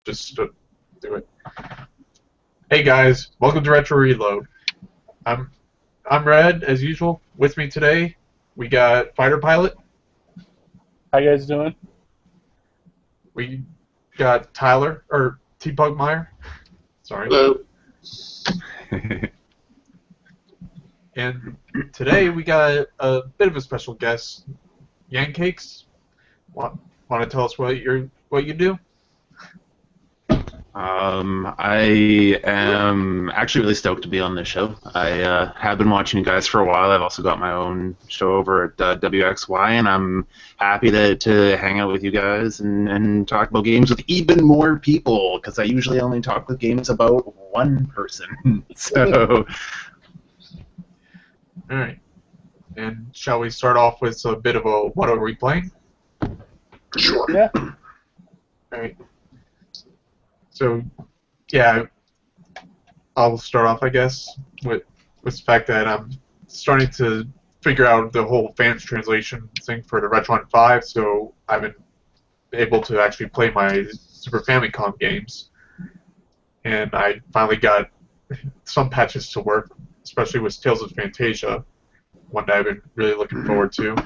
Just do it. Hey guys, welcome to Retro Reload. I'm I'm Red as usual. With me today, we got Fighter Pilot. How you guys doing? We got Tyler or T Pugmire. Sorry. Hello. And today we got a bit of a special guest, Yancakes. Want to tell us what you do? I am actually really stoked to be on this show. I have been watching you guys for a while. I've also got my own show over at WXY, and I'm happy to hang out with you guys and talk about games with even more people, because I usually only talk with games about one person. So, All right. And shall we start off with a bit of a what are we playing? sure. Yeah. All right. So, yeah, I'll start off, I guess, with the fact that I'm starting to figure out the whole fans translation thing for the Retron 5, so I've been able to actually play my Super Famicom games, and I finally got some patches to work, especially with Tales of Fantasia, one that I've been really looking forward to.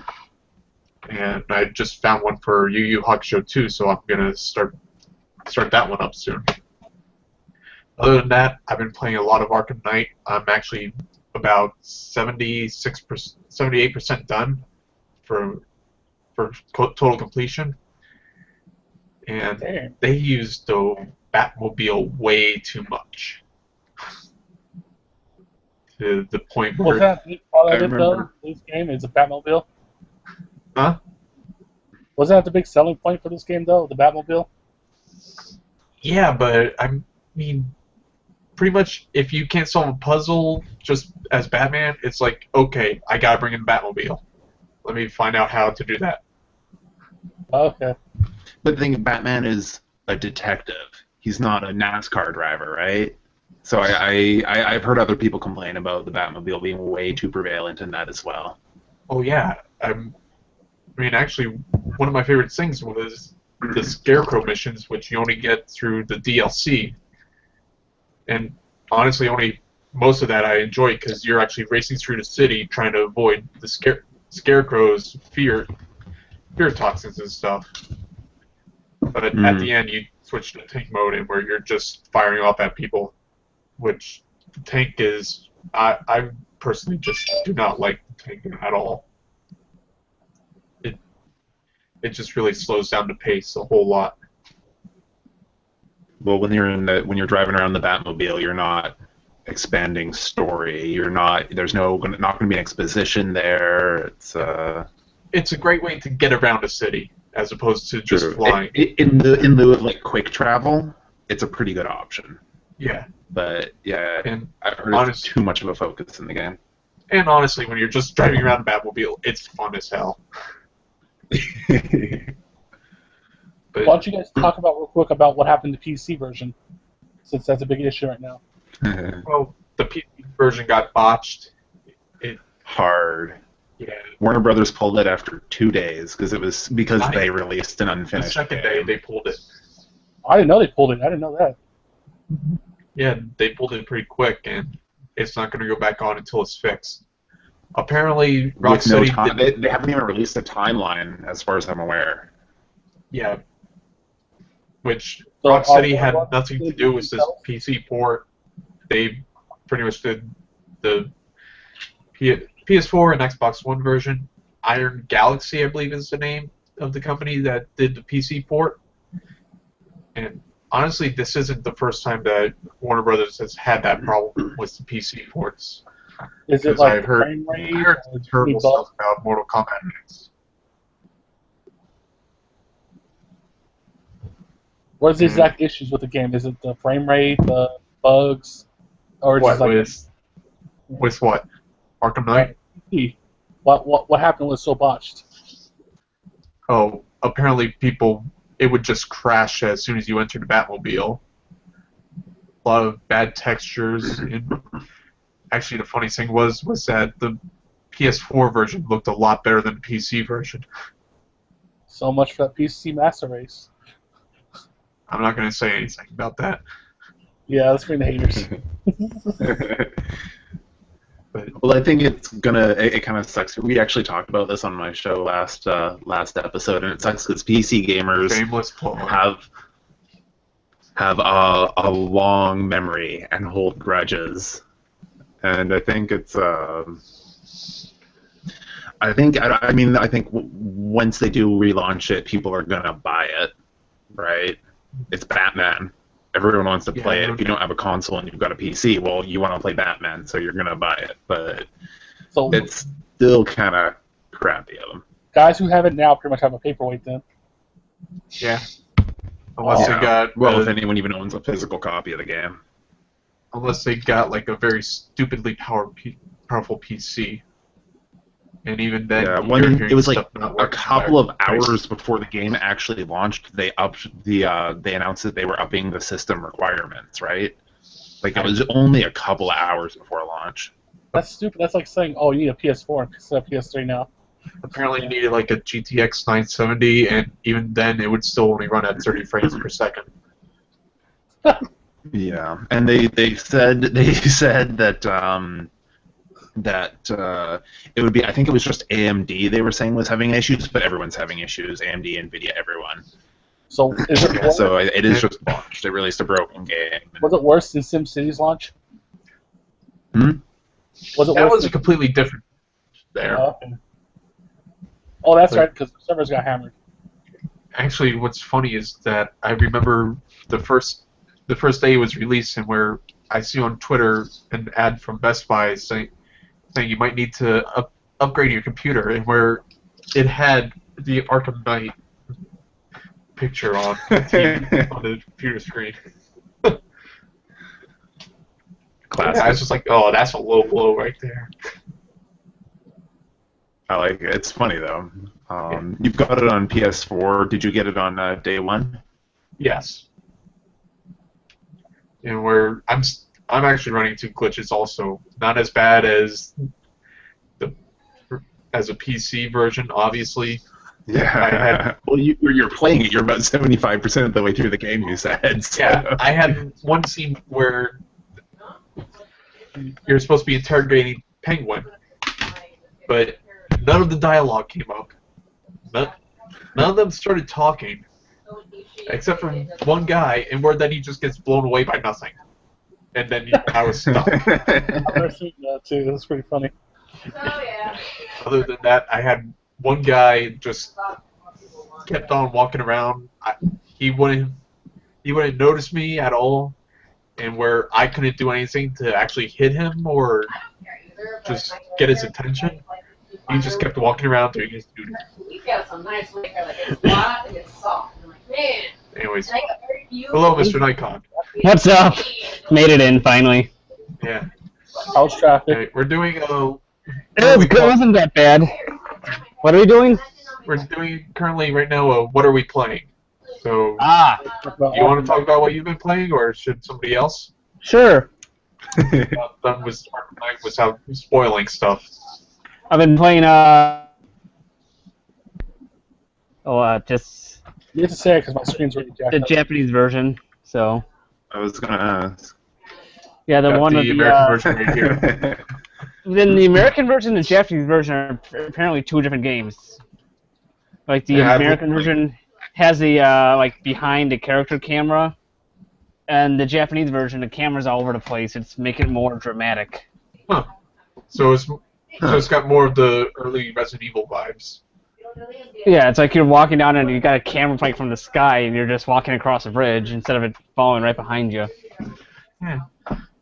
And I just found one for Yu Yu Hakusho 2, so I'm gonna start that one up soon. Other than that, I've been playing a lot of Arkham Knight. I'm actually about 76%, 78% done for total completion. And Damn. they used the Batmobile way too much. To the point Was where, that a big part I of it though? remember. This game is a Batmobile. huh? Was that the big selling point for this game though? The Batmobile. Yeah, but I mean, pretty much if you can't solve a puzzle just as Batman, it's like, okay, I gotta bring in Batmobile. Let me find out how to do that. Okay. But the thing, Batman is a detective. He's not a NASCAR driver, right? So I've heard other people complain about the Batmobile being way too prevalent in that as well. Oh yeah, I mean actually, one of my favorite things was the Scarecrow missions, which you only get through the DLC. And honestly, only most of that I enjoy because you're actually racing through the city trying to avoid the Scarecrow's fear toxins and stuff. But at the end, you switch to tank mode, and where you're just firing off at people, which the tank is. I personally just do not like the tank at all. It it just really slows down the pace a whole lot. Well, when you're driving around the Batmobile, you're not expanding story. You're not. There's not going to be an exposition there. It's a great way to get around a city as opposed to just True. flying. In lieu of like quick travel, it's a pretty good option. Yeah, But yeah, and I've heard it's too much of a focus in the game. honestly, when you're just driving around a Batmobile, it's fun as hell. Why But don't you guys talk about real quick about what happened to the PC version, since that's a big issue right now. well, the PC version got botched. Hard. Yeah, Warner Brothers pulled it after 2 days because Nice. they released an the unfinished second day game. they pulled it. I didn't know they pulled it. I didn't know that. Yeah, they pulled it pretty quick, and it's not going to go back on until it's fixed. Apparently, With no Rocksteady time, did. they haven't even released a timeline, as far as I'm aware. Yeah, which So, Rocksteady are had Warner nothing to Brothers do with this themselves? PC port. They pretty much did the PS4 and Xbox One version. Iron Galaxy, I believe, is the name of the company that did the PC port. And honestly, this isn't the first time that Warner Brothers has had that problem with the PC ports. Is it Because like I the heard, frame I rate? heard or terrible too many bugs? stuff about Mortal Kombat X. What is the exact issues with the game? Is it the frame rate, the bugs, or What just like with what? Arkham Knight? PC? What happened was so botched? Oh, apparently it would just crash as soon as you entered the Batmobile. A lot of bad textures. And actually, the funny thing was that the PS4 version looked a lot better than the PC version. So much for that PC Master Race. I'm not going to say anything about that. Yeah, let's bring the haters. But Well, I think it's gonna. It kind of sucks. We actually talked about this on my show last episode, and it sucks because PC gamers shameless plug. have a long memory and hold grudges, and I think it's. I think once they do relaunch it, people are gonna buy it, right? It's Batman. Everyone wants to play it. If you don't have a console and you've got a PC, well, you want to play Batman, so you're gonna buy it. But So it's still kind of crappy of them. guys who have it now pretty much have a paperweight then. Yeah. Unless they got if anyone even owns a physical copy of the game. unless they got like a very stupidly powerful PC. And even then, Yeah, you're when hearing it was like stuff not a working couple of prices. hours before the game actually launched, they announced that they were upping the system requirements, right? Like it was only a couple of hours before launch. That's stupid. That's like saying, oh, you need a PS4 instead of PS3 now. Apparently, you needed like a GTX 970, and even then, it would still only run at 30 frames per second. Yeah, and they said that it would be. I think it was just AMD they were saying was having issues, but everyone's having issues. AMD, Nvidia, everyone. So is it Yeah, worse, so it is just launched. They released a broken game. was it worse than SimCity's launch? Hmm? Was it That worse was a completely different there. okay. Oh, that's right, because the servers got hammered. Actually, what's funny is that I remember the first day it was released, and where I see on Twitter an ad from Best Buy saying you might need to upgrade your computer, and where it had the Arkham Knight picture on the TV, on the computer screen. Classic. I was just like, oh, that's a low blow right there. I like it. It's funny though. You've got it on PS4. Did you get it on day one? Yes. And where I'm actually running two glitches also, not as bad as a PC version, obviously. Yeah. Well, you're playing it. You're about 75% of the way through the game. You said. So. Yeah, I had one scene where you're supposed to be interrogating Penguin, but none of the dialogue came up. None of them started talking, except for one guy, and where then he just gets blown away by nothing. And then I was stuck. I've never seen that too. That's pretty funny. Oh, yeah. Other than that, I had one guy just kept on walking around. He wouldn't notice me at all, and where I couldn't do anything to actually hit him or just get his attention, he just kept walking around doing his duty. He's got some nice liquor, like it's hot and it's soft. I'm like, man. Anyways, And I got very few. hello, Mr. Nikon. What's up? Made it in finally. Yeah, How's traffic? okay, we're doing It wasn't that bad. What are we doing? we're doing currently right now. What are we playing? So, Ah, you want to talk about what you've been playing, or should somebody else? sure. Done with without spoiling stuff. I've been playing just You have to say it because my screen's really jacked the up. Japanese version. So I was gonna ask. yeah, the Got one the with American version right here. Then the American version and the Japanese version are apparently two different games. Like the Yeah, American version has the like behind the character camera, and the Japanese version the camera's all over the place. It's making it more dramatic. Huh. So it's got more of the early Resident Evil vibes. Yeah, it's like you're walking down and you got a camera like from the sky, and you're just walking across a bridge instead of it falling right behind you. Yeah.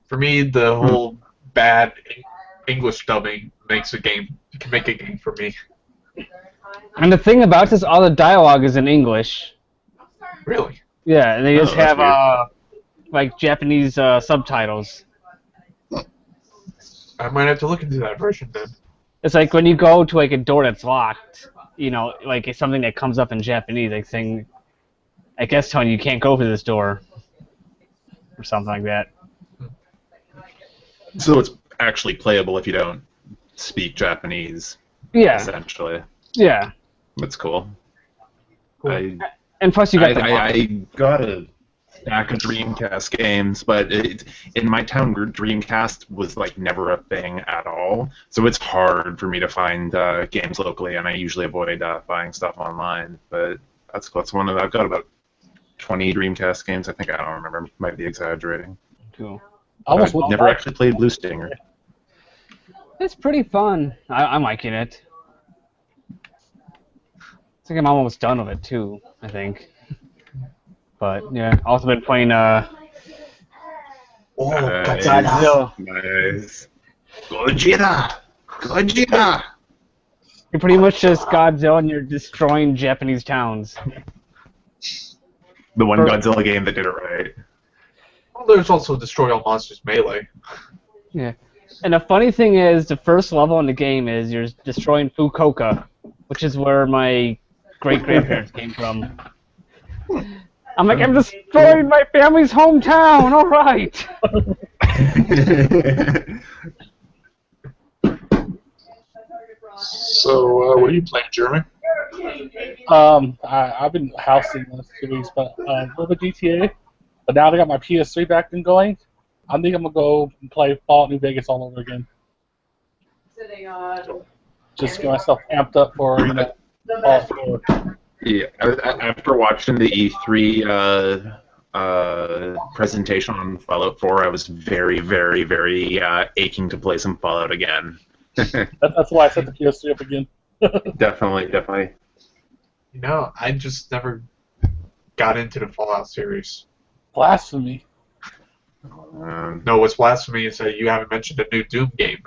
For me, the whole bad English dubbing makes a game. It can make a game for me. And the thing about this, all the dialogue is in English. Really. Yeah, and they just that's have like Japanese subtitles. I might have to look into that version then. It's like when you go to like a door that's locked, you know, like it's something that comes up in Japanese, like saying, I guess telling you can't go through this door, or something like that. So it's actually playable if you don't speak Japanese. Yeah, Essentially, yeah. that's cool. Cool. I And plus you got the mod. I got a stack of Dreamcast games, but in my town, Dreamcast was like never a thing at all. So it's hard for me to find games locally, and I usually avoid buying stuff online. But that's one of I've got about 20 Dreamcast games. I think I don't remember. Might be exaggerating. Cool. Almost I've never actually played Blue Stinger. It's pretty fun. I'm liking it. I think I'm almost done with it too, I think. But yeah, also been playing Godzilla. Nice. Gojira! Gojira! You're pretty much just Godzilla and you're destroying Japanese towns. The one Godzilla game that did it right. Well, there's also Destroy All Monsters Melee. Yeah. And the funny thing is, the first level in the game is you're destroying Fukuoka, which is where my great-grandparents came from. I'm like, I'm destroying my family's hometown, alright! So, what are you playing, Jeremy? I've been housing this 2 weeks, but a little bit GTA. But now that I got my PS3 back and going, I think I'm gonna go and play Fallout New Vegas all over again. Just get myself amped up for Fallout 4. Yeah, after watching the E3 presentation on Fallout 4, I was very, very, very aching to play some Fallout again. That's why I set the PS3 up again. Definitely. You know, I just never got into the Fallout series. Blasphemy. No, what's blasphemy is that you haven't mentioned a new Doom game.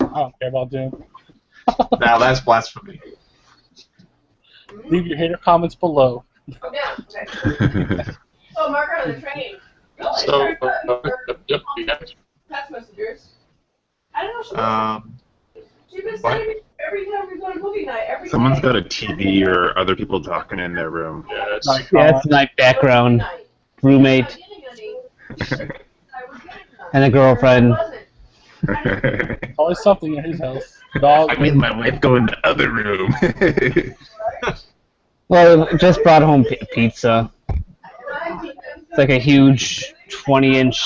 I don't care about Doom. Now that's blasphemy. Leave your hater comments below. Oh, Mark on the train. Really? So, Very yep, you got it. text messengers. I don't know. She's been sending me every time we go to movie night. Every Someone's day. got a TV or other people talking in their room. Yeah, it's, Yeah, it's night background, roommate, and a girlfriend. Always something in his house. Dog. I made my wife go in the other room. Well, just brought home pizza. It's like a huge 20-inch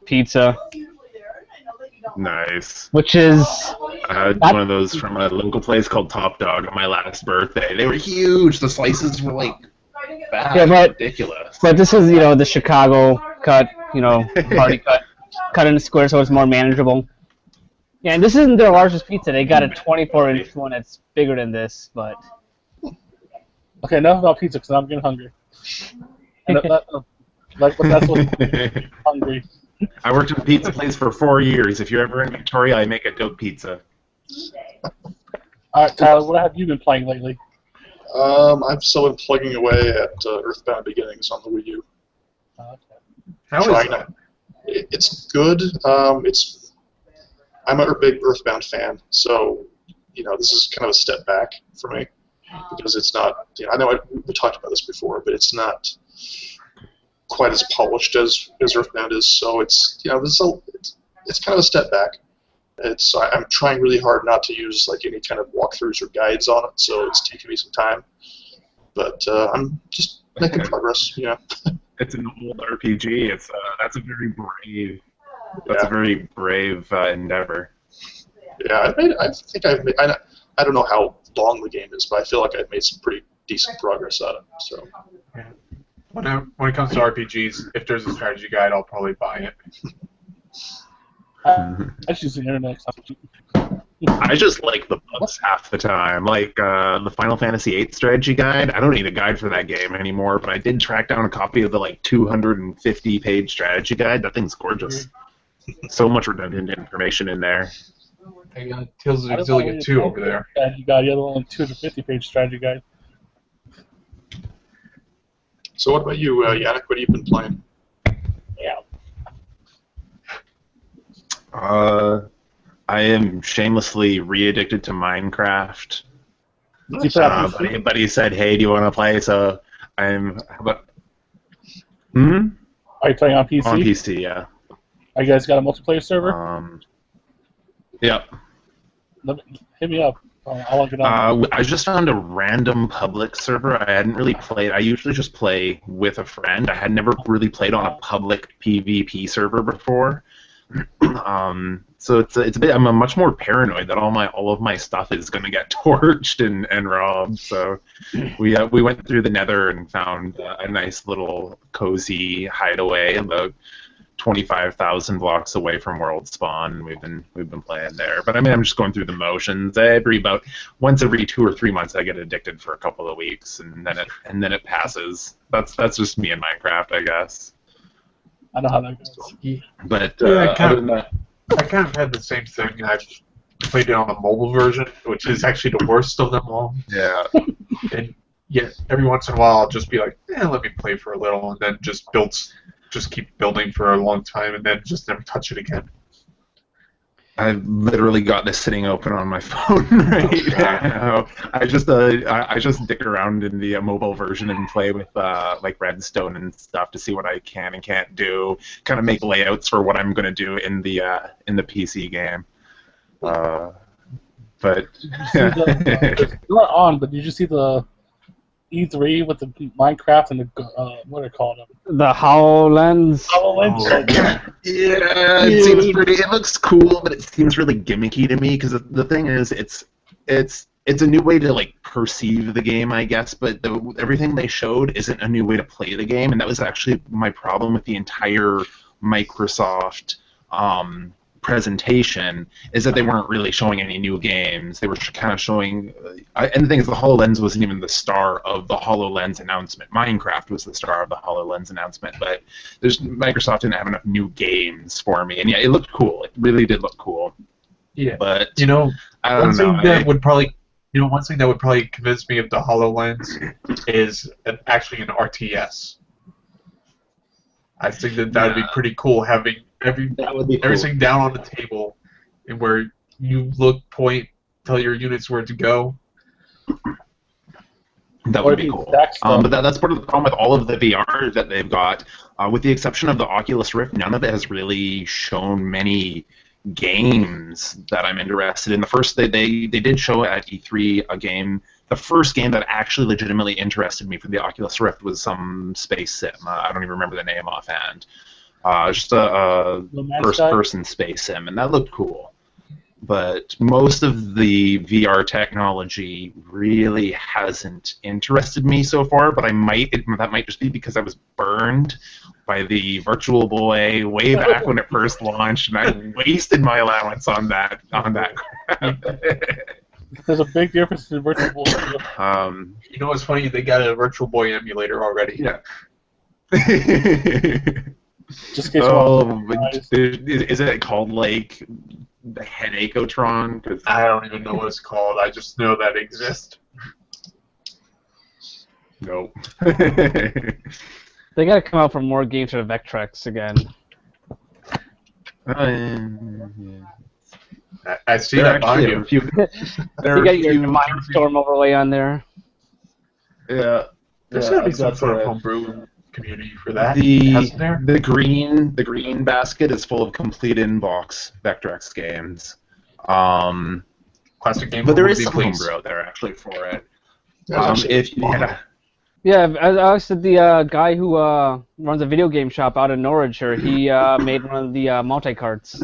pizza, Nice. which is I had one of those from a local place called Top Dog on my last birthday. They were huge. The slices were like fat, Yeah, but- ridiculous. but this is the Chicago cut, party cut into square, so it's more manageable. Yeah, and this isn't their largest pizza. They got a 24-inch one that's bigger than this, but Okay, enough about pizza because I'm getting hungry. And but that's what's hungry. I worked at a pizza place for 4 years. If you're ever in Victoria, I make a dope pizza. All right, Tyler, what have you been playing lately? I've still been plugging away at Earthbound Beginnings on the Wii U. How is Trying that? It's good. I'm a big Earthbound fan, so this is kind of a step back for me because it's not. I know we talked about this before, but it's not quite as polished as Earthbound is. So it's it's kind of a step back. I'm trying really hard not to use like any kind of walkthroughs or guides on it, so it's taking me some time. But I'm just making progress. It's an old RPG. That's a very brave. That's a very brave endeavor. Yeah, I don't know how long the game is, but I feel like I've made some pretty decent progress on it. So. When it comes to RPGs, if there's a strategy guide, I'll probably buy it. I just use the internet. I just like the bugs half the time. Like the Final Fantasy VIII strategy guide. I don't need a guide for that game anymore, but I did track down a copy of the 250-page strategy guide. That thing's gorgeous. So much redundant information in there. I got Tales of Exilium 2 over there. And you got the other one, 250-page strategy guide. So what about you, Yannick? What have you been playing? I am shamelessly re-addicted to Minecraft. Buddy said, "Hey, do you want to play?" So I'm. How about? Are you playing on PC? On PC, yeah. Are you guys got a multiplayer server? Yep. Hit me up. I'll look it up. I just found a random public server. I hadn't really played. I usually just play with a friend. I had never really played on a public PvP server before. So it's a bit. I'm much more paranoid that all of my stuff is going to get torched and robbed. So we went through the Nether and found a nice little cozy hideaway about 25,000 blocks away from World Spawn. We've been playing there, but I mean, I'm just going through the motions. Once every 2 or 3 months, I get addicted for a couple of weeks, and then it passes. That's just me in Minecraft, I guess. I know how that goes. But Yeah, other than that, I kind of had the same thing. I've played it on the mobile version, which is actually the worst of them all. yeah. And yet, every once in a while, I'll just be like, let me play for a little, and then just keep building for a long time, and then just never touch it again. I've literally got this sitting open on my phone right now. I just dick around in the mobile version and play with like Redstone and stuff to see what I can and can't do. Kind of make layouts for what I'm going to do in the PC game. But you weren't on, but did you see the E3 with the Minecraft and the what are they called? The HoloLens. HoloLens. Yeah, it seems pretty. It looks cool, but it seems really gimmicky to me because the thing is, it's a new way to like perceive the game, I guess. But everything they showed isn't a new way to play the game, and that was actually my problem with the entire Microsoft presentation, is that they weren't really showing any new games. They were kind of showing, and the thing is, the HoloLens wasn't even the star of the HoloLens announcement. Minecraft was the star of the HoloLens announcement, but Microsoft didn't have enough new games for me. And yeah, it looked cool. It really did look cool. Yeah, but I don't know. One thing that would probably convince me of the HoloLens is actually an RTS. I think that would be pretty cool, having everything down on the table, and where you look, point, tell your units where to go. That would be cool. But that's part of the problem with all of the VR that they've got. With the exception of the Oculus Rift, none of it has really shown many games that I'm interested in. The first they did show at E3 a game. The first game that actually legitimately interested me for the Oculus Rift was some space sim. I don't even remember the name offhand. Just a first-person space sim, and that looked cool. But most of the VR technology really hasn't interested me so far. But that might just be because I was burned by the Virtual Boy way back when it first launched, and I wasted my allowance on that crap. There's a big difference in Virtual Boy. You know what's funny? They got a Virtual Boy emulator already. Yeah. Just in case is it called like the Headacheotron? Cause I don't even know what it's called. I just know that it exists. Nope. They gotta come out for more games for Vectrex again. I see that behind you. You got your Mindstorm overlay on there. Yeah. There's gotta be some sort of homebrew community for that. The green basket is full of complete in-box Vectrex games. Classic game. But there is some homebrew out there actually for it. Yeah, I said the guy who runs a video game shop out in Norwich here, he made one of the multi-carts.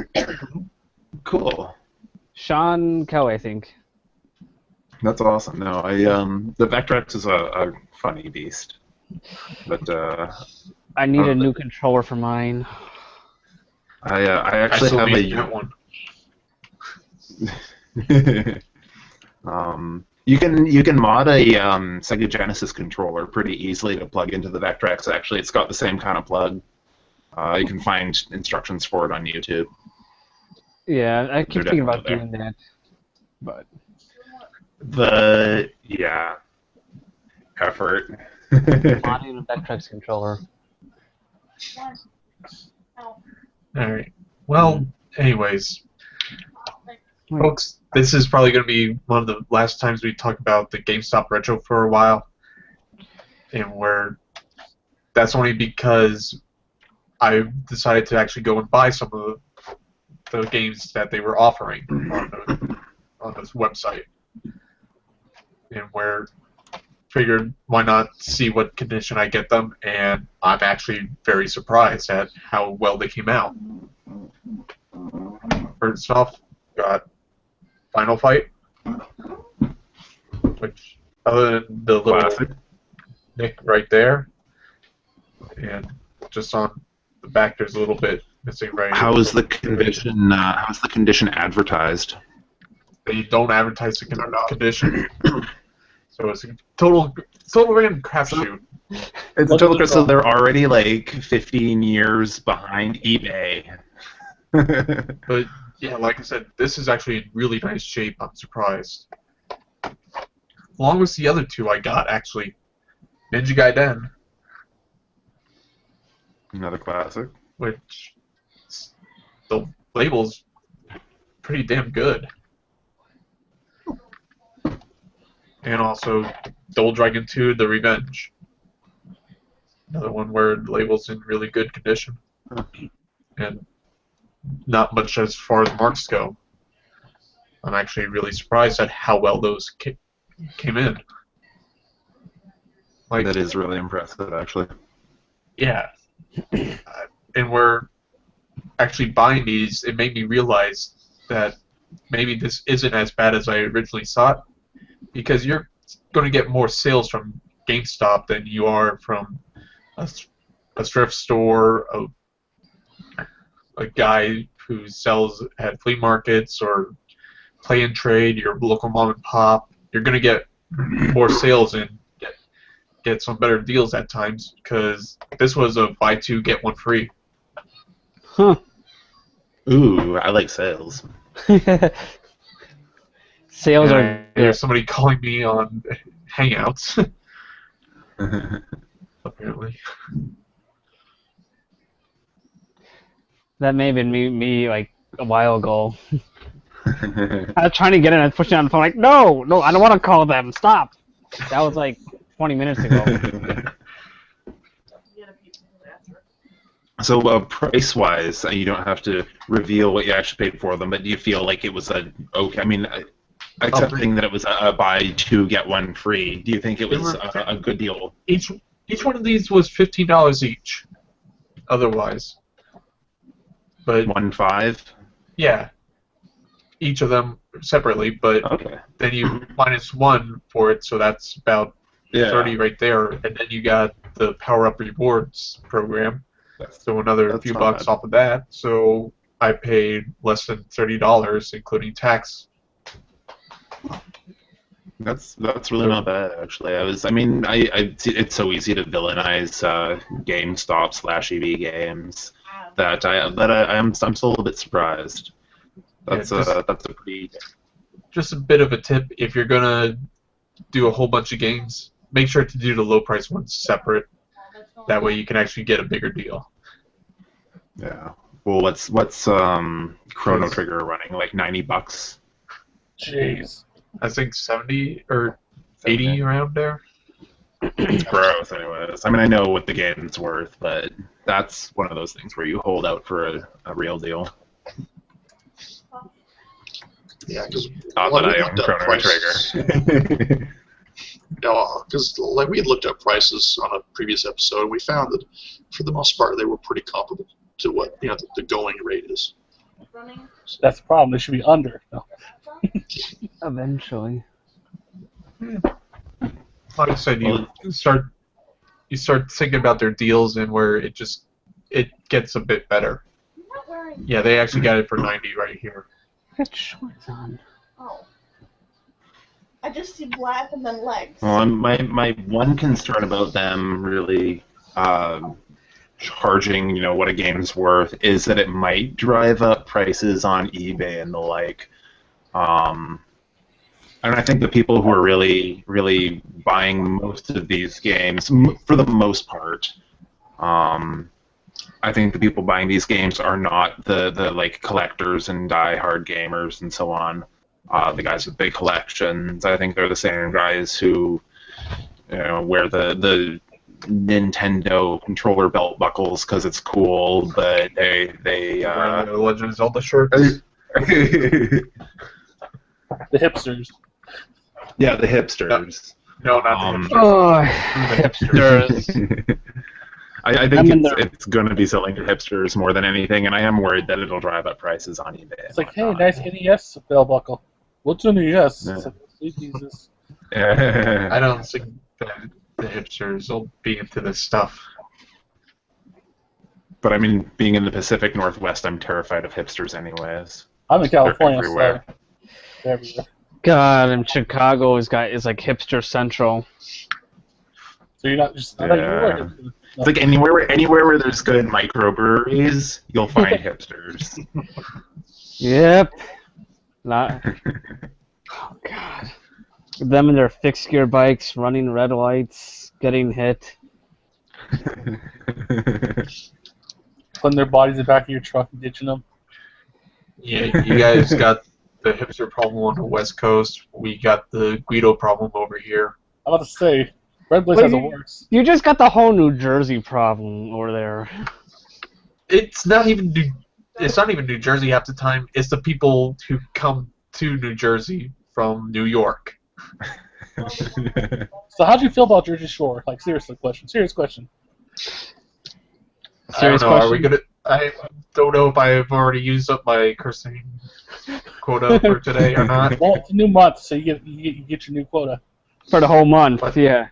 Cool. Sean Kelly, I think. That's awesome. No, the Vectrex is a funny beast. But I need a new controller for mine. I actually have one. You can mod a Sega Genesis controller pretty easily to plug into the Vectrex. Actually, it's got the same kind of plug. You can find instructions for it on YouTube. Yeah, I keep thinking about doing that, but effort. modding a Vectrex controller. Alright. Well, anyways, folks, this is probably going to be one of the last times we talk about the GameStop Retro for a while. And that's only because I decided to actually go and buy some of the games that they were offering on this website. and where figured why not see what condition I get them, and I'm actually very surprised at how well they came out. First off, got Final Fight, which other than the little Classic. nick right there, and just on the back there's a little bit missing right. How is the condition? How's the condition advertised? They don't advertise the They're not. condition, so it's a total random crapshoot. It's a total. So they're already like 15 years behind eBay. But yeah, like I said, this is actually in really nice shape. I'm surprised. Along with the other two I got, actually. Ninja Gaiden, Another classic. which the label's pretty damn good. And also Double Dragon 2, The Revenge. Another one where the label's in really good condition. And not much as far as marks go. I'm actually really surprised at how well those came in. Like, That is really impressive, actually. yeah. And we're actually buying these, it made me realize that maybe this isn't as bad as I originally thought, because you're going to get more sales from GameStop than you are from a thrift store, a guy who sells at flea markets or play and trade, your local mom and pop. You're going to get more sales and get some better deals at times, because this was a buy two get one free. Huh. Ooh, I like sales. Sales And are. there's somebody calling me on Hangouts, apparently. That may have been me like a while ago. I was trying to get in, I was pushing on the phone like, no, I don't want to call them. Stop. That was like 20 minutes ago. So, price-wise, you don't have to reveal what you actually paid for them, but do you feel like it was okay? I mean, accepting that it was a buy two get one free, do you think it was a good deal? Each one of these was $15 each. Otherwise, but 1.5? yeah, each of them separately. But Okay. then you minus one for it, so that's about Yeah. 30 right there, and then you got the Power Up Rewards program, so another That's few not bucks bad. off of that. So I paid less than $30, including tax. That's really not bad, actually. It's so easy to villainize GameStop/EB Games that I'm still a little bit surprised. That's Yeah, a pretty. Just a bit of a tip: if you're gonna do a whole bunch of games, make sure to do the low price ones separate. That way you can actually get a bigger deal. Yeah. Well, what's Chrono Trigger running, like $90? Jeez. I think 70 or 80 around there. Gross, anyways. I mean, I know what the game's worth, but that's one of those things where you hold out for a real deal. Yeah, because Not that I own Chrono Trigger. because like we had looked up prices on a previous episode, and we found that for the most part they were pretty comparable to what the going rate is. That's the problem. They should be under. No. Eventually. Like I said, you start thinking about their deals and where it gets a bit better. Yeah, they actually got it for 90 right here. Got shorts on. Oh. I just see black and then legs. Well, my one concern about them really charging, what a game's worth, is that it might drive up prices on eBay and the like. And I think the people who are really, really buying most of these games, for the most part, I think the people buying these games are not the like collectors and die-hard gamers and so on. The guys with big collections. I think they're the same guys who, wear the Nintendo controller belt buckles because it's cool, but they Wearing the Legend of Zelda shirts. The hipsters. Yeah, the hipsters. No, not the hipsters. Oh, The hipsters. I I'm think in it's going to be selling to hipsters more than anything, and I am worried that it'll drive up prices on eBay. It's like, hey, nice NES bell buckle. What's an NES? It's like, sweet Jesus. I don't think that the hipsters will be into this stuff. But I mean, being in the Pacific Northwest, I'm terrified of hipsters anyways. I'm in California, so everywhere. they're everywhere. God, and Chicago is like hipster central. So you're not just. I thought you were. It's like anywhere where there's good microbreweries, you'll find hipsters. Yep. Not. Oh God. Them and their fixed gear bikes, running red lights, getting hit. Putting their bodies in the back of your truck and ditching them. Yeah, you guys got the hipster problem on the West Coast. We got the Guido problem over here. I'm about to say, Red Blaze Well, has it worse. You just got the whole New Jersey problem over there. It's not even New Jersey half the time. It's the people who come to New Jersey from New York. So how'd you feel about Jersey Shore? Like, serious question. I don't know. Are we question? gonna? I don't know if I've already used up my cursing quota for today or not. Well, it's a new month, so you get your new quota. For the whole month, What? yeah.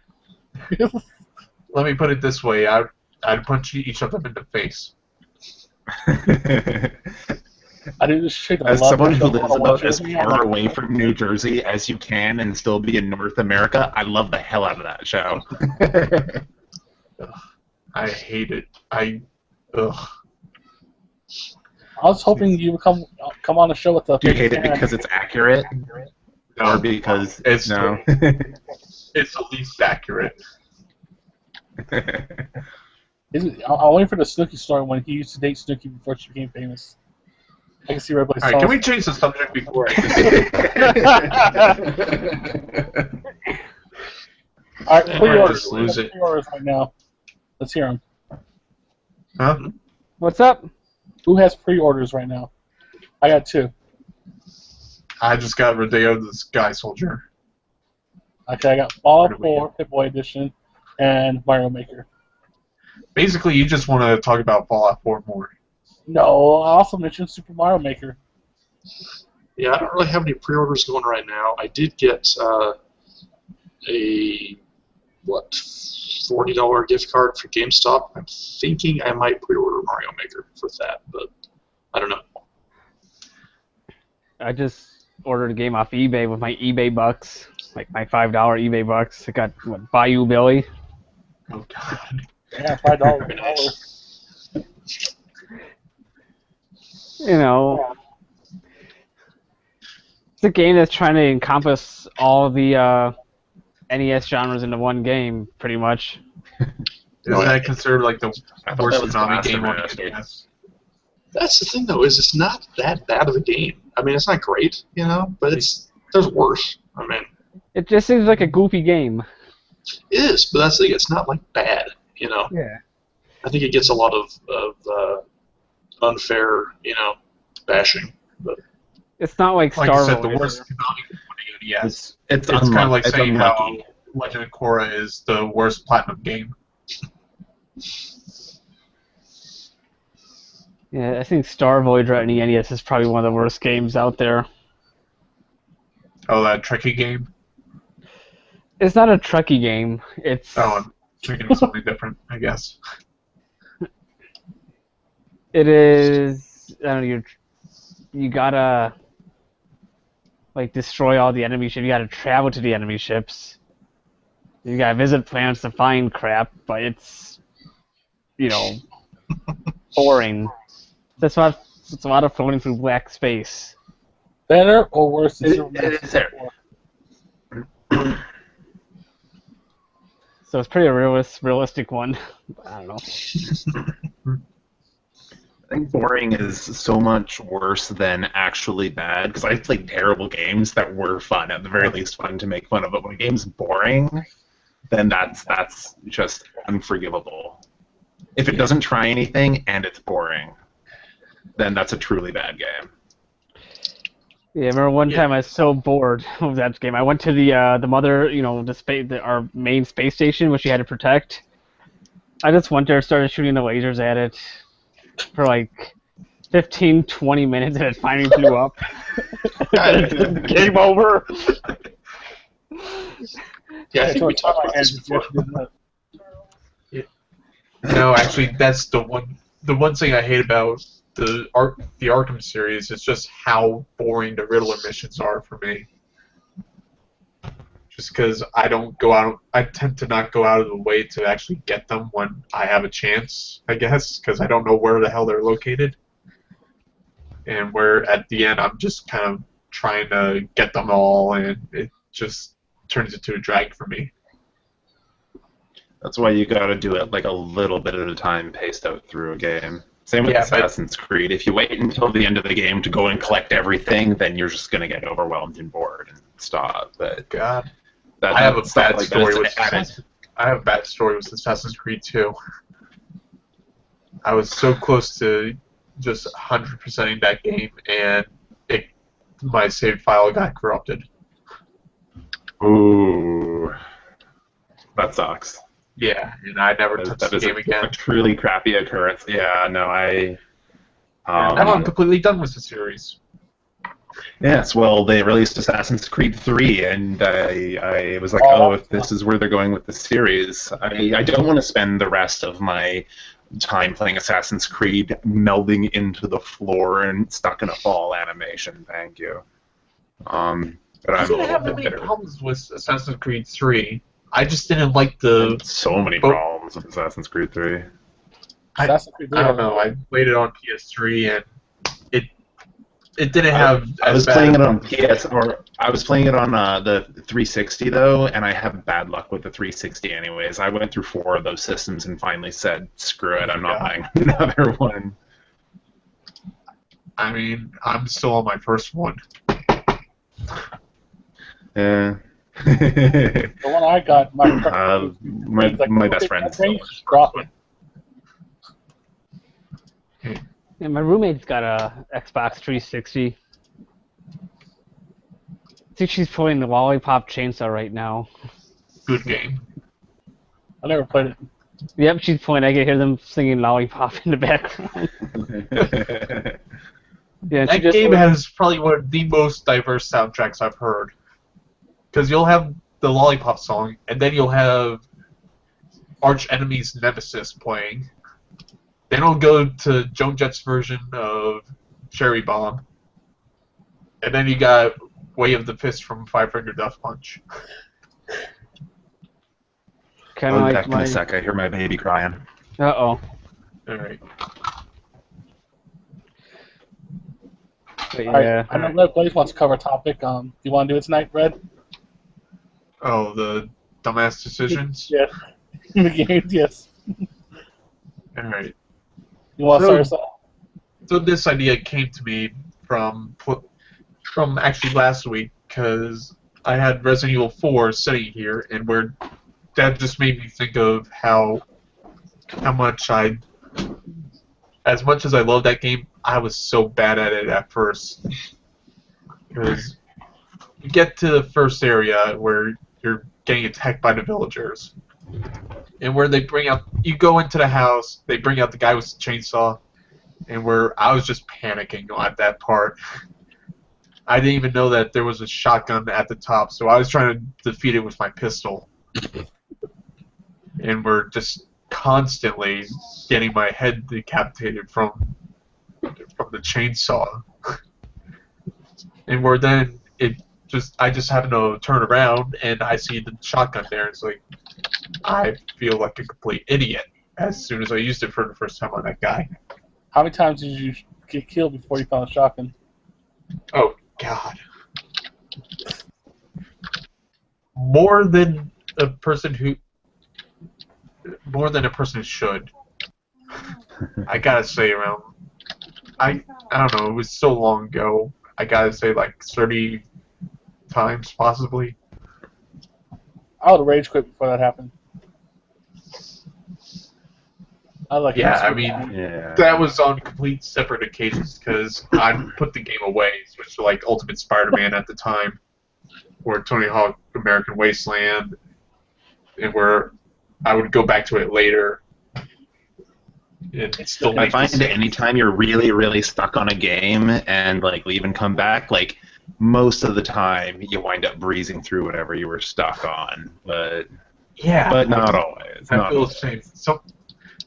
Let me put it this way: I'd punch each of them in the face. I do this shit. As someone who lives about as far away from New Jersey as you can and still be in North America, I love the hell out of that show. I hate it. Ugh. I was hoping you would come on the show with the. Do you hate it because it's accurate? No, Or because it's no? it's the least accurate. I'm waiting for the Snooki story when he used to date Snooki before she became famous. I can see Red Blaze. All right, can we change the subject before I? All right, pre-orders. Just lose it. Pre-orders right now. Let's hear them. Huh? What's up? Who has pre-orders right now? I got 2. I just got Rodeo the Sky Soldier. Okay, I got Fallout 4 Pip-Boy Edition and Mario Maker. Basically, you just want to talk about Fallout 4 more. No, I also mentioned Super Mario Maker. Yeah, I don't really have any pre-orders going right now. I did get a $40 gift card for GameStop. I'm thinking I might pre-order Mario Maker for that, but I don't know. I just ordered a game off eBay with my eBay bucks, like my $5 eBay bucks. I got Bayou Billy. Oh God. Yeah, $5. Very nice. You know, it's a game that's trying to encompass all the NES genres into one game, pretty much. Is that considered like the I thought worst that was Konami Blaster game on Master. NES? That's the thing, though, is it's not that bad of a game. I mean, it's not great, but there's worse. I mean, It just seems like a goofy game. it is, but that's the thing. It's not like bad. Yeah. I think it gets a lot of unfair, bashing. But It's not like Like Star I said, the Wars. worst Konami game on NES. It's It's kind of like it's saying unlucky. how Legend of Korra is the worst Platinum game. Yeah, I think Star Voyager at NES is probably one of the worst games out there. Oh, that tricky game? It's not a Trekkie game. It's Oh, I'm thinking of something different, I guess. it is. I don't know. You gotta destroy all the enemy ships. You gotta travel to the enemy ships. You gotta visit planets to find crap, but it's boring. It's a lot of floating through black space. Better or worse than Super It Mario is there. 64? So it's pretty realistic one. I don't know. I think boring is so much worse than actually bad, because I played terrible games that were fun, at the very least fun to make fun of, but when a game's boring, then that's just unforgivable. If it doesn't try anything and it's boring, then that's a truly bad game. Yeah, I remember one Yeah. time I was so bored of that game. I went to the mother, our main space station, which you had to protect. I just went there, started shooting the lasers at it for like 15, 20 minutes, and it finally blew up. Then it's just game over. Yeah, I think we So talked I about had this to before. just do that. No, actually, that's the one thing I hate about the Arkham series is just how boring the Riddler missions are for me. Just because I tend to not go out of the way to actually get them when I have a chance, I guess, because I don't know where the hell they're located. And where at the end I'm just kind of trying to get them all, and it just turns into a drag for me. That's why you gotta do it like a little bit at a time, paced out through a game. Same with Yeah, but- Assassin's Creed. If you wait until the end of the game to go and collect everything, then you're just gonna get overwhelmed and bored and stop. But God, that, I have a stuff bad like story that with is added. I have a bad story with Assassin's Creed 2. I was so close to just 100%ing that game, and my save file got corrupted. Ooh, that sucks. Yeah, and I never touched That the is game a again. truly crappy occurrence. Yeah, no, I. Now I'm completely done with the series. Yes, well, they released Assassin's Creed 3, and I was like, Oh, oh, if this is where they're going with the series, I don't want to spend the rest of my time playing Assassin's Creed melding into the floor and stuck in a fall animation. Thank you. But I I'm a didn't little have bit any bitter. problems with Assassin's Creed 3. I just didn't like the. So many But- problems with Assassin's Creed 3. Assassin's Creed I don't know. I played it on PS3, and it didn't have. I was as bad playing of- it on PS, or I was playing it on the 360 though, and I have bad luck with the 360 anyways. I went through 4 of those systems and finally said, "Screw it, I'm not buying another one." I mean, I'm still on my first one. Yeah. The one I got, my My best friend. dropping. Yeah, my roommate's got a Xbox 360. I think she's playing the Lollipop Chainsaw right now. Good game. I never played it. Yep, she's playing. I can hear them singing Lollipop in the background. Yeah, she That just game has probably one of the most diverse soundtracks I've heard. Because you'll have the Lollipop song, and then you'll have Arch Enemy's Nemesis playing. Then it'll go to Joan Jett's version of Cherry Bomb. And then you got Way of the Fist from Five Finger Death Punch. kind I'll of be like back in my. a sec. I hear my baby crying. Uh-oh. Alright. But Alright, yeah. I know Red Blaze wants to cover a topic. Do you want to do it tonight, Red? Oh, the dumbass decisions? Yeah. The game, yes. Alright. You want to So- start us off? So this idea came to me from actually last week, because I had Resident Evil 4 sitting here, and that just made me think of how much as much as I love that game, I was so bad at it at first. Because you get to the first area where you're getting attacked by the villagers, and where you go into the house, they bring out the guy with the chainsaw, and where I was just panicking at that part. I didn't even know that there was a shotgun at the top, so I was trying to defeat it with my pistol. And we're just constantly getting my head decapitated from the chainsaw. And where then I just happen to turn around and I see the shotgun there, and it's like, I feel like a complete idiot as soon as I used it for the first time on that guy. How many times did you get killed before you found a shotgun? Oh, God. More than a person should. I gotta say I don't know, it was so long ago. I gotta say like 30 times, possibly. I would have rage quit before that happened. I like Yeah, it. I mean, Yeah. that was on complete separate occasions because I put the game away, switched to like Ultimate Spider-Man at the time, or Tony Hawk American Wasteland, and where I would go back to it later. And still I make the find same. anytime you're really, really stuck on a game and like leave and come back, like most of the time you wind up breezing through whatever you were stuck on, but not always. I not feel the always. same.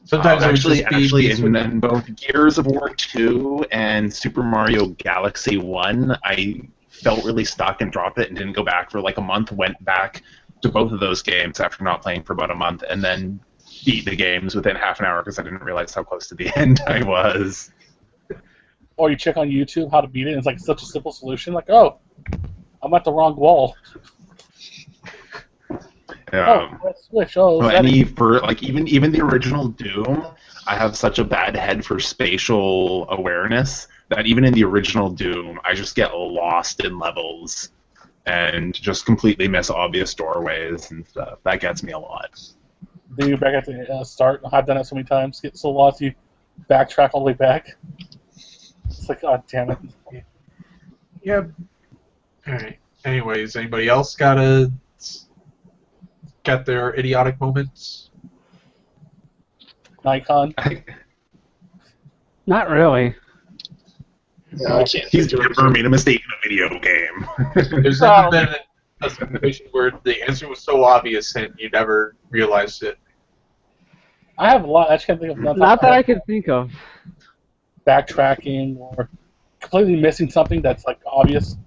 Sometimes it would Actually, just be in both Gears of War 2 and Super Mario Galaxy 1, I felt really stuck and dropped it and didn't go back for like a month. Went back to both of those games after not playing for about a month, and then beat the games within half an hour because I didn't realize how close to the end I was. Or you check on YouTube how to beat it, and it's like such a simple solution. Like, oh, I'm at the wrong wall. Let's switch. Oh, Well, that- for like even the original Doom, I have such a bad head for spatial awareness that even in the original Doom, I just get lost in levels and just completely miss obvious doorways and stuff. That gets me a lot. Then you're back at the start. I've done it so many times. Get so lost you backtrack all the way back. It's like, god damn it. Yeah. All right. Anyways, anybody else got their idiotic moments? Nikon. Not really. Yeah, I can't He's think of never it. made a mistake in a video game. There's never been a situation where the answer was so obvious and you never realized it. I have a lot. I just can't think of nothing. Not that I can think of. Backtracking or completely missing something that's like obvious.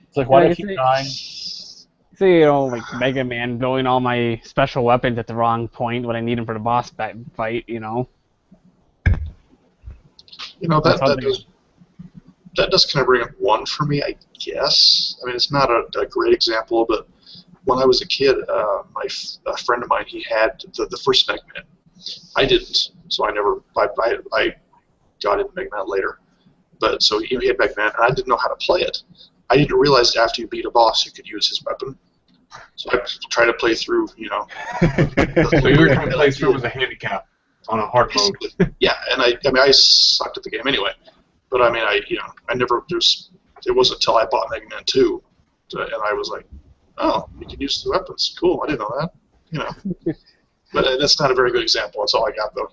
It's like, why do I keep dying? See, like Mega Man building all my special weapons at the wrong point when I need them for the boss fight, You know, That's that something. does kind of bring up one for me, I guess. I mean, it's not a great example, but when I was a kid, a friend of mine, he had the first Mega Man. I didn't, so I got into Mega Man later. But so he had Mega Man, and I didn't know how to play it. I didn't realize that after you beat a boss, you could use his weapon. So I tried to play through, So you were trying to play through as a handicap on a hard mode. Yeah, and I sucked at the game anyway. But I mean, I never it wasn't until I bought Mega Man 2, and I was like, oh, you can use the weapons. Cool, I didn't know that. But that's not a very good example. That's all I got though.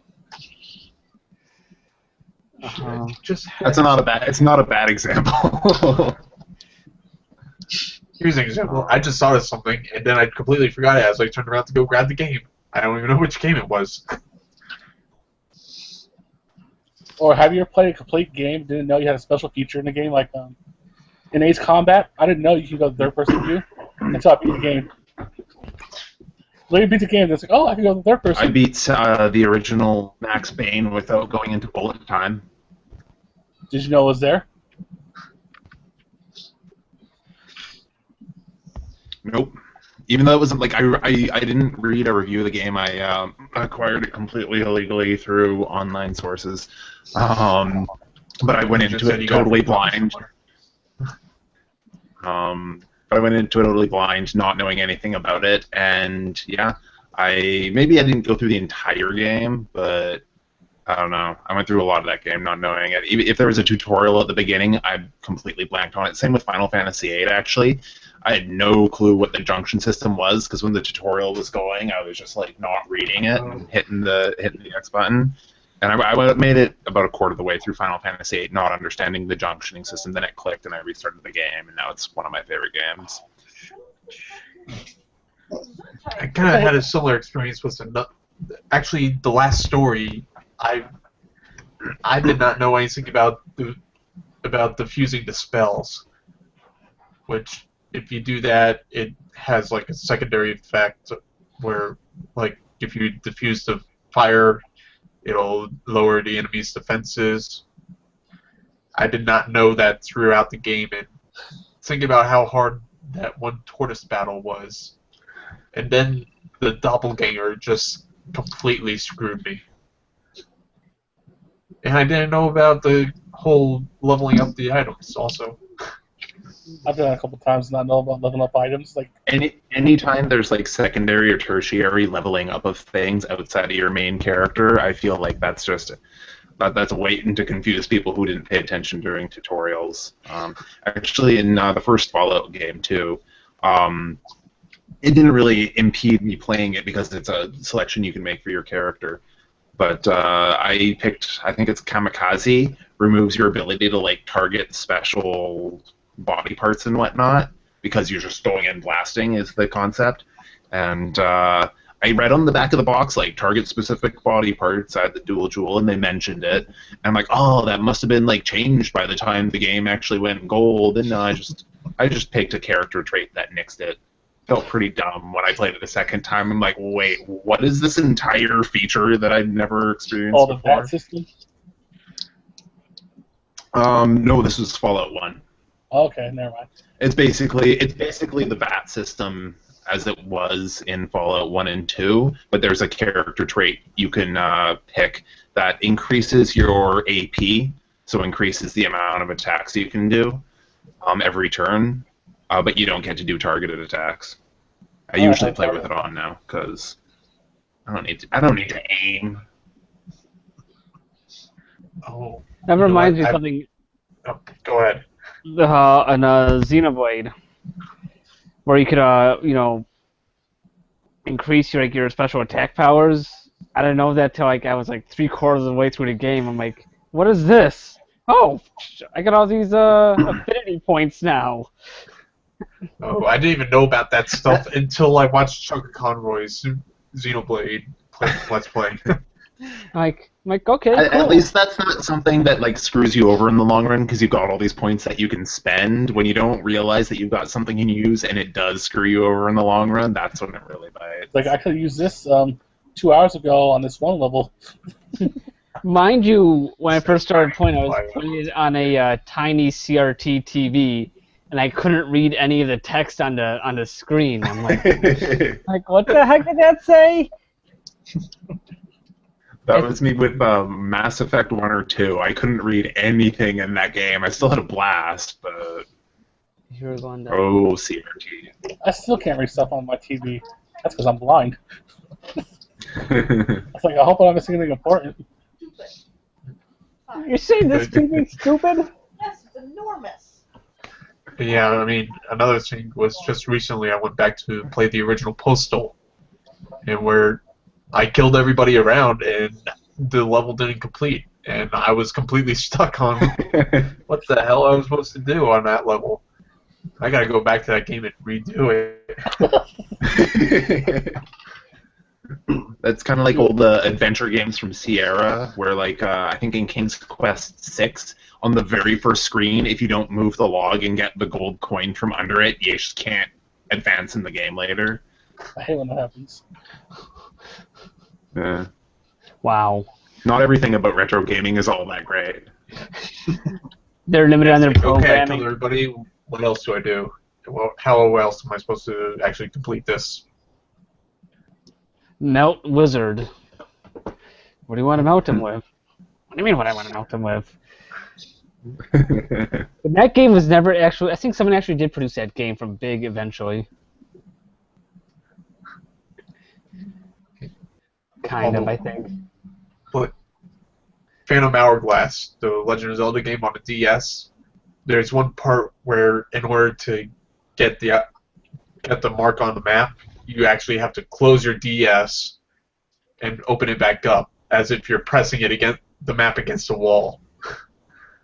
It's not a bad example. Here's an example. I just thought of something, and then I completely forgot it as I turned around to go grab the game. I don't even know which game it was. Or have you ever played a complete game, didn't know you had a special feature in the game, like in Ace Combat? I didn't know you can go third-person view until I beat the game. Later beat the game, it's like, oh, I can go third person. I beat the original Max Payne without going into bullet time. Did you know it was there? Nope. Even though it wasn't like I didn't read a review of the game. I acquired it completely illegally through online sources. But I went into it totally blind. I went into it totally blind, not knowing anything about it, and yeah, I didn't go through the entire game, but I don't know. I went through a lot of that game not knowing it. Even if there was a tutorial at the beginning, I completely blanked on it. Same with Final Fantasy VIII, actually. I had no clue what the junction system was because when the tutorial was going, I was just like not reading it and hitting the X button. And I made it about a quarter of the way through Final Fantasy VIII, not understanding the junctioning system. Then it clicked, and I restarted the game, and now it's one of my favorite games. I kind of had a similar experience with actually the last story. I did not know anything about diffusing the spells, which if you do that, it has like a secondary effect where, like, if you diffuse the fire, it'll lower the enemy's defenses. I did not know that throughout the game, and thinking about how hard that one tortoise battle was, and then the doppelganger just completely screwed me. And I didn't know about the whole leveling up the items also. I've done it a couple times, not know about leveling up items. Like, Anytime there's like secondary or tertiary leveling up of things outside of your main character, I feel like that's just that's waiting to confuse people who didn't pay attention during tutorials. Actually, in the first Fallout game too, it didn't really impede me playing it because it's a selection you can make for your character. But I picked, I think it's Kamikaze, removes your ability to like target special body parts and whatnot because you're just going in blasting is the concept. And I read on the back of the box like target specific body parts at the dual jewel, and they mentioned it. And I'm like, oh, that must have been like changed by the time the game actually went gold. And I just picked a character trait that nixed it. Felt pretty dumb when I played it a second time. I'm like, wait, what is this entire feature that I've never experienced all the before? VAT system. No, this was Fallout 1. Okay, never mind. It's basically the VAT system as it was in Fallout 1 and 2, but there's a character trait you can pick that increases your AP, so increases the amount of attacks you can do every turn. But you don't get to do targeted attacks. I usually play with it on now because I don't need to aim. Oh. That reminds me of something. Oh, go ahead. In Xenoblade, where you could increase your special attack powers. I didn't know that till like I was like 3/4 of the way through the game. I'm like, what is this? Oh, I got all these affinity points now. Oh, I didn't even know about that stuff until I watched Chuck Conroy's Xenoblade Let's Play. I'm like, okay, cool. At least that's not something that like screws you over in the long run because you've got all these points that you can spend when you don't realize that you've got something you can use and it does screw you over in the long run. That's when it really bites. Like, I could have used this 2 hours ago on this one level. Mind you, when I first started playing, I was playing it on a tiny CRT TV, and I couldn't read any of the text on the screen. I'm like, what the heck did that say? That was me with Mass Effect 1 or 2. I couldn't read anything in that game. I still had a blast, but... You were going down. Oh, CRT. I still can't read stuff on my TV. That's because I'm blind. I was like, I hope I'm not missing anything important. You're saying this TV's stupid? Yes, it's enormous. But yeah, I mean, another thing was just recently I went back to play the original Postal, and where I killed everybody around, and the level didn't complete, and I was completely stuck on what the hell I was supposed to do on that level. I gotta go back to that game and redo it. That's kind of like all the adventure games from Sierra, where like I think in King's Quest 6, on the very first screen, if you don't move the log and get the gold coin from under it, you just can't advance in the game later. I hate when that happens. Yeah. Wow. Not everything about retro gaming is all that great. They're limited on their It's like, okay, I programming. killed everybody. What else do I do? Well, how else am I supposed to actually complete this? Melt Wizard. What do you want to melt him with? What do you mean what I want to melt him with? But that game was never actually... I think someone actually did produce that game from Big eventually. Kind of, I think. But Phantom Hourglass, the Legend of Zelda game on the DS, there's one part where in order to get the mark on the map, you actually have to close your DS and open it back up as if you're pressing it against the map against the wall.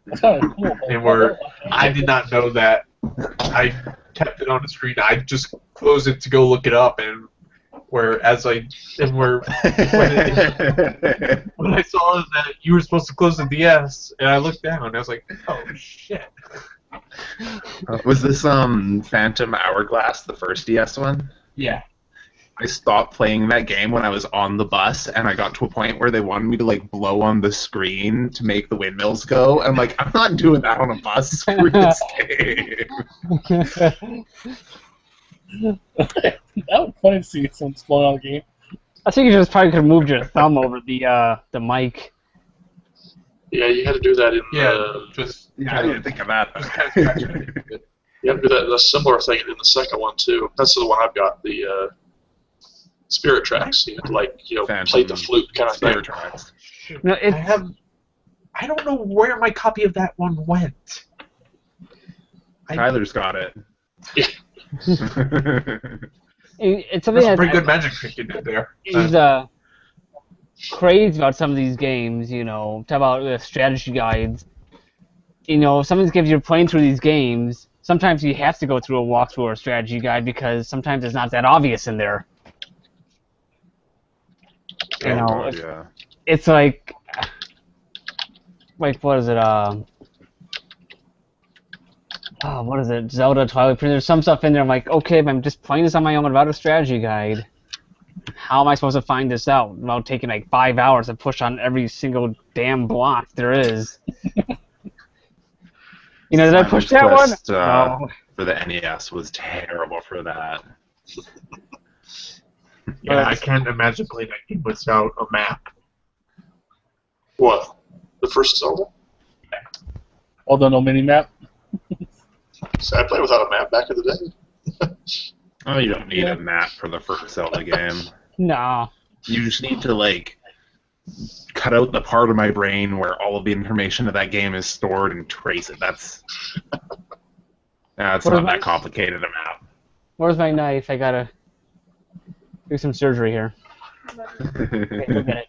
That's kind of cool. And where I did not know that. I kept it on the screen. I just closed it to go look it up, and when I saw that you were supposed to close the DS, and I looked down, and I was like, oh shit. Was this Phantom Hourglass, the first DS one? Yeah. I stopped playing that game when I was on the bus, and I got to a point where they wanted me to like blow on the screen to make the windmills go. I'm like, I'm not doing that on a bus. Screw this game. That was funny to see someone blowing on the game. I think you just probably could have moved your thumb over the mic. Yeah, you had to do that in I didn't think of that. Just kind of scratch it. You have to do that a similar thing in the second one too. That's the one I've got. The Spirit Tracks. You have to play the flute kind of thing. Spirit Tracks. No, it's, I don't know where my copy of that one went. Tyler's got it. Yeah. it's something That's that pretty good magic trick you did there. He's crazy about some of these games, talk about strategy guides. If someone gives you playing through these games, sometimes you have to go through a walkthrough or a strategy guide because sometimes it's not that obvious in there. Yeah. It's like what is it? What is it? Zelda, Twilight Princess. There's some stuff in there. I'm like, okay, if I'm just playing this on my own without a strategy guide, how am I supposed to find this out without taking like 5 hours to push on every single damn block there is? Did I push that one? No. For the NES was terrible for that. Yeah, I can't imagine playing that game without a map. What? The first Zelda? Although no mini map. So I played without a map back in the day. Oh, you don't need a map for the first Zelda game. No. You just need to, cut out the part of my brain where all of the information of that game is stored and trace it. It's not that complicated a map. Where's my knife? I gotta do some surgery here. Okay, look at it.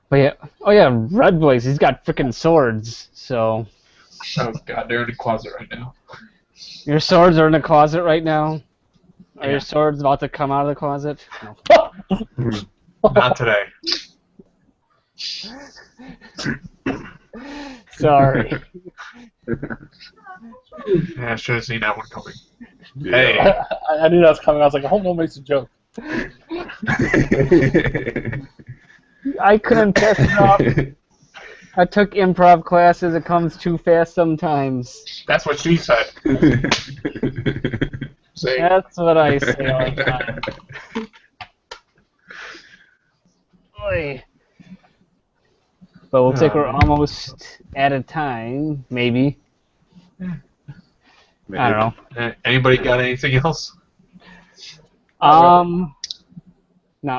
But yeah, Red Blaze, he's got freaking swords, so... Oh god, they're in the closet right now. Your swords are in the closet right now? Are your swords about to come out of the closet? No. Not today. Sorry. Yeah, I should have seen that one coming. Yeah. Hey. I knew that was coming. I was like, I hope no one makes a joke. I couldn't pass it off. I took improv classes. It comes too fast sometimes. That's what she said. Say, That's what I say all the time. Oy. But looks like we're almost out of time, maybe. I don't know. Anybody got anything else? Not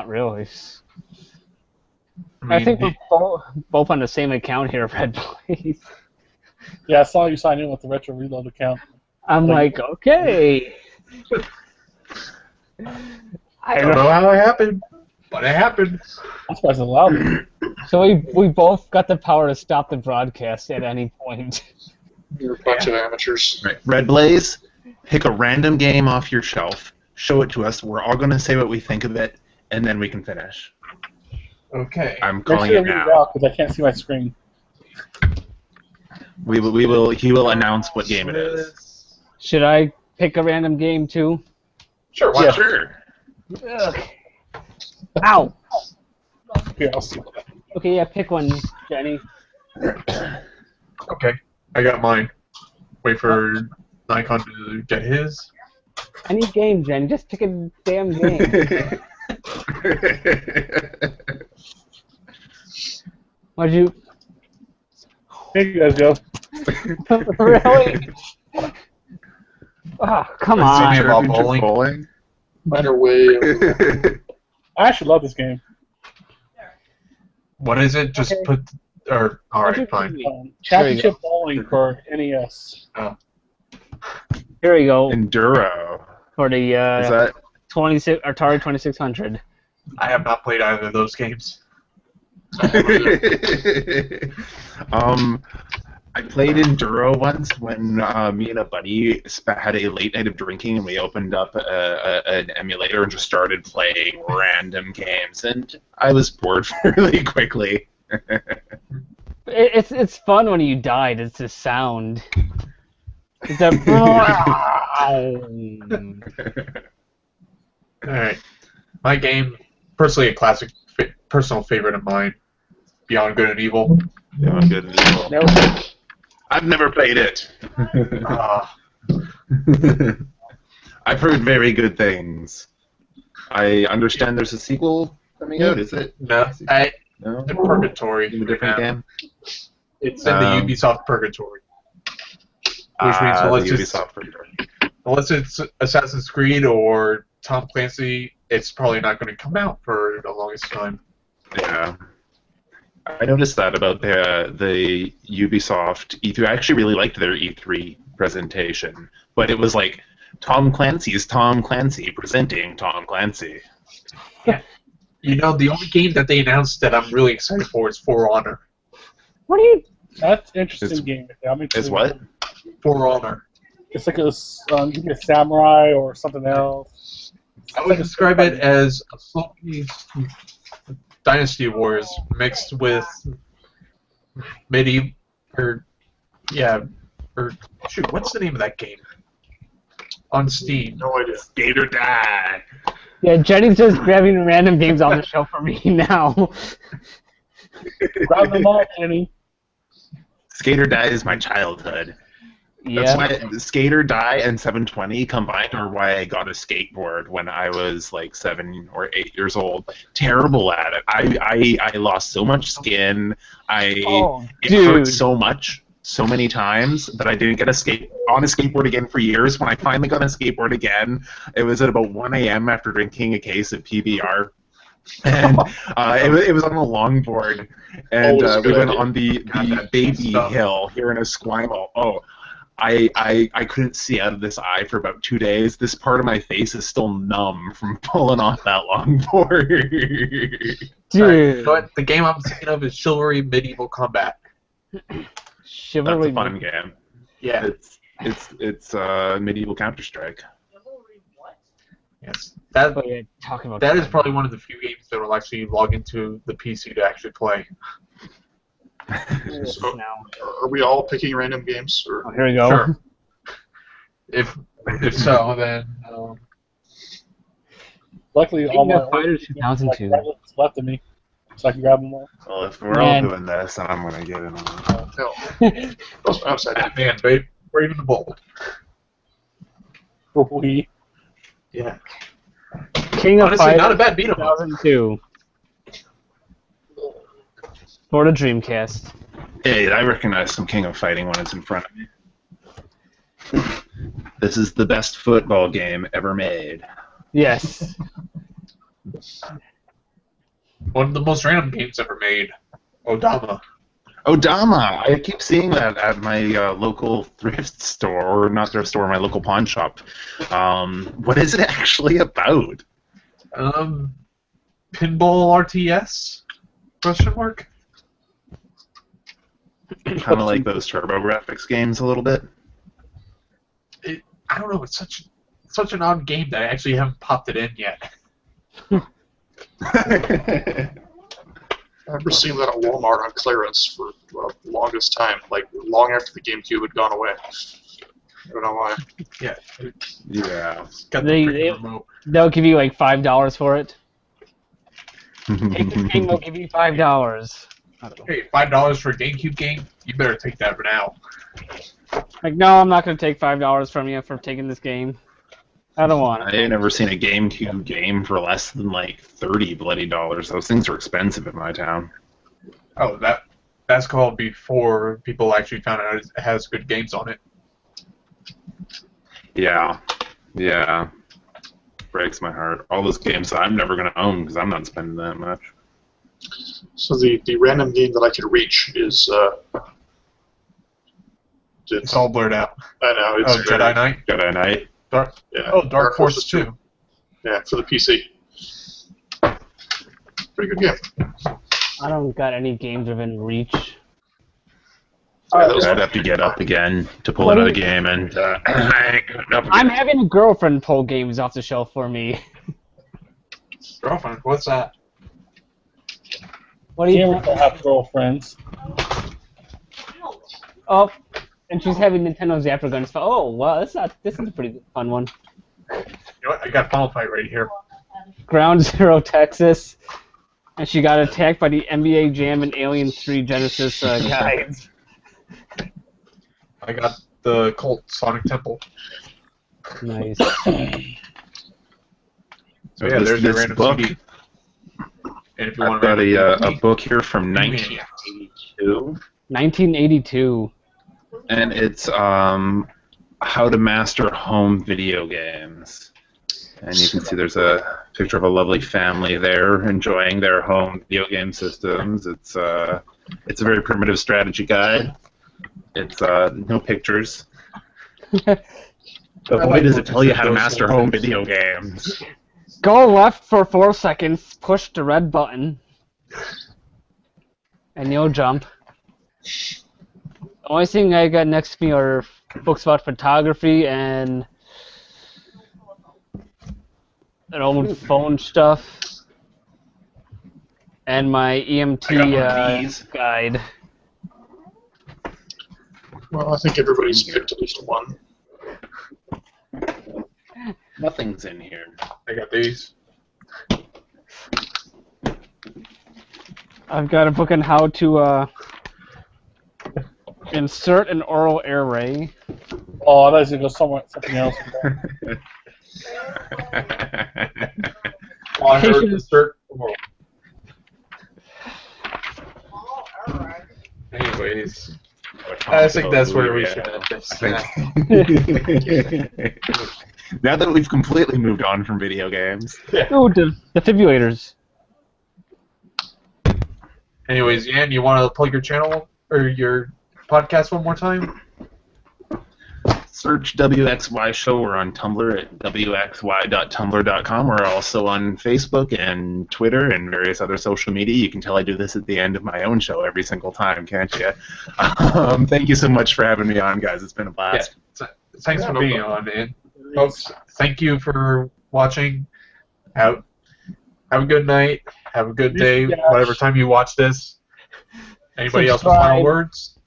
really. I mean, think we're both on the same account here, Red Blaze. Yeah, I saw you sign in with the Retro Reload account. I'm like, okay. I don't know how it happened, but it happened. That's why it's allowed. So we both got the power to stop the broadcast at any point. you're a bunch of amateurs. Right. Red Blaze, pick a random game off your shelf, show it to us. We're all going to say what we think of it, and then we can finish. Okay. I'm calling Make it sure now. you out because I can't see my screen. He will announce what game it is. Should I pick a random game too? Sure, why Yeah. not? Sure. Ugh. Ow! Here, I'll see. Okay, yeah, pick one, Jenny. Okay, I got mine. Wait for Nikon to get his. Any game, Jenny. Just pick a damn game. Why'd you... Here you guys go. Really? Oh, come Let's see on. me about bowling. Mine are way. I actually love this game. What is it? Just Okay. put. Or all What'd you right, fine. pick? Championship Bowling for NES. Here we go Enduro. for the Is that? 26 Atari 2600. I have not played either of those games. I played Enduro once when me and a buddy had a late night of drinking, and we opened up an emulator and just started playing random games, and I was bored really quickly. It's fun when you died. It's the sound. It's a... Alright. My game, personally a classic, personal favorite of mine, Beyond Good and Evil. Yeah, good and evil. Nope. I've never played it. I've heard very good things. I understand there's a sequel coming out, is it? No, No? the Purgatory. In a different game? It's in the Ubisoft Purgatory. Which means the unless it's Assassin's Creed or Tom Clancy, it's probably not going to come out for the longest time. Yeah. I noticed that about the Ubisoft E3. I actually really liked their E3 presentation, but it was like Tom Clancy's Tom Clancy presenting Tom Clancy. You know, the only game that they announced that I'm really excited for is For Honor. What do you? That's an interesting game. It's what? For Honor. It's like you can be a samurai or something else. I would describe it as a floaty Dynasty Wars mixed with medieval, shoot, what's the name of that game? On Steam. No idea. Skate or Die. Yeah, Jenny's just grabbing random games on the show for me now. Grab them all, Jenny. Skate or Die is my childhood. Yeah. That's why Skate or Die and 720 combined are why I got a skateboard when I was like 7 or 8 years old. Terrible at it. I lost so much skin. It hurt so much, so many times that I didn't get on a skateboard again for years. When I finally got a skateboard again, it was at about 1 a.m. after drinking a case of PBR. And it was on a longboard, and we went on the baby hill here in Esquimalt. Oh, I couldn't see out of this eye for about 2 days. This part of my face is still numb from pulling off that longboard. Dude. But the game I'm thinking of is Chivalry Medieval Combat. Chivalry. That's a fun game. Yeah. It's medieval Counter-Strike. Yes. But yeah, talking about That is probably one of the few games that will actually log into the PC to actually play. So, now. are we all picking random games? Or? Oh, here we go. Sure. If so, then Luckily, all King my of Fighters 2002. what's left of me, so I can grab them all. Well, if we're all doing this, then I'm gonna get in on it. Hell. Upside down. Batman, babe, Brave and the Bold. We. Yeah. King of Honestly, Fighters not a bad beat 'em up. 2002. For the Dreamcast. Hey, I recognize some King of Fighting when it's in front of me. This is the best football game ever made. Yes. One of the most random games ever made. Odama. Odama! I keep seeing that at my local thrift store, or not thrift store, my local pawn shop. What is it actually about? Pinball RTS? Question mark? Kind of like those TurboGrafx games a little bit. I don't know. It's such an odd game that I actually haven't popped it in yet. I remember seeing that at Walmart on clearance for the longest time, like long after the GameCube had gone away. I don't know why. Yeah. Yeah. Got the freaking remote. They'll give you like $5 for it. Take this game, they'll give you $5. Hey, $5 for a GameCube game? You better take that for now. Like, no, I'm not going to take $5 from you for taking this game. I don't want I it. ain't never seen a GameCube game for less than like $30 bloody. Those things are expensive in my town. Oh, that's called before people actually found out it has good games on it. Yeah. Yeah. Breaks my heart. All those games that I'm never going to own because I'm not spending that much. So the random game that I could reach is It's all blurred out. I know it's Oh, Jedi Knight? Jedi Knight. Dark Forces 2. Yeah, for the PC. Pretty good game. I don't got any games within reach. Yeah, that was I'd have to get up again to pull What another do you- game, and I'm having a girlfriend pull games off the shelf for me. Girlfriend, what's that? What do you Gamers don't have girlfriends. Oh, and she's having Nintendo Zapper guns. Oh, well, this is a pretty fun one. You know what? I got Final Fight right here. Ground Zero Texas, and she got attacked by the NBA Jam and Alien 3 Genesis guides. I got the Colt Sonic Temple. Nice. So yeah, there's a this random book. CD. And if you I've want got random a CD, book here from 1982. 1982. and it's how to master home video games. And you can see there's a picture of a lovely family there enjoying their home video game systems. It's a very primitive strategy guide. It's no pictures. But boy, does it tell you how to master home video games. Go left for 4 seconds, push the red button, and you'll jump. The only thing I got next to me are books about photography and an old phone stuff, and my EMT I got one of these. guide. Well, I think everybody's picked at least one. Nothing's in here. I got these. I've got a book on how to insert an oral array. Oh, I thought it was gonna go something else. Oh, I heard insert. Anyways, I think that's where we should end this. Now that we've completely moved on from video games. Oh, defibrillators. Anyways, Yan, you want to plug your channel or your podcast one more time? Search WXY Show. We're on Tumblr at wxy.tumblr.com. We're also on Facebook and Twitter and various other social media. You can tell I do this at the end of my own show every single time, can't you? Thank you so much for having me on, guys. It's been a blast. Yeah. Thanks for being on, man. Folks, thank you for watching. Have a good night. Have a good day, whatever time you watch this. Anybody else with final words?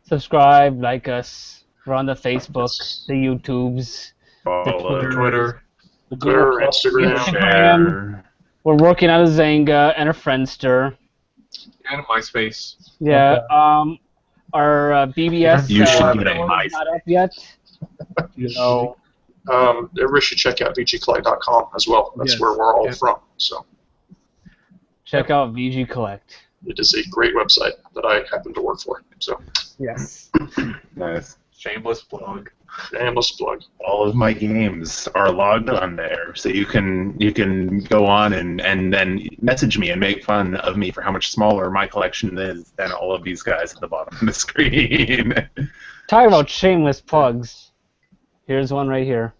Subscribe, like us. We're on the Facebook, the YouTubes, Follow Twitter, The Twitter, Google Instagram. share. We're working on a Zanga and a Friendster. and MySpace. Yeah. Okay. Our BBS You should is get a not up yet. You Everybody should check out vgcollect.com as well. That's Yes. where we're all Yes. from. So Check out VG Collect. it is a great website that I happen to work for. So Yes. Nice. Shameless plug. shameless plug. All of my games are logged on there, so you can go on and then message me and make fun of me for how much smaller my collection is than all of these guys at the bottom of the screen. Talk about shameless plugs. Here's one right here.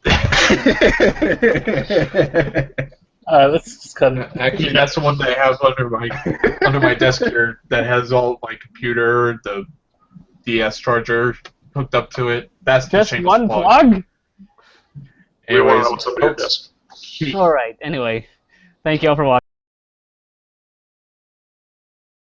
let's just cut it. Actually, that's the one that I have under my desk here that has all my computer, the DS charger hooked up to it. That's the Just shameless one plug. plug? We want to Anyways, know what's up at your folks, desk. Alright, anyway. Thank you all for watching.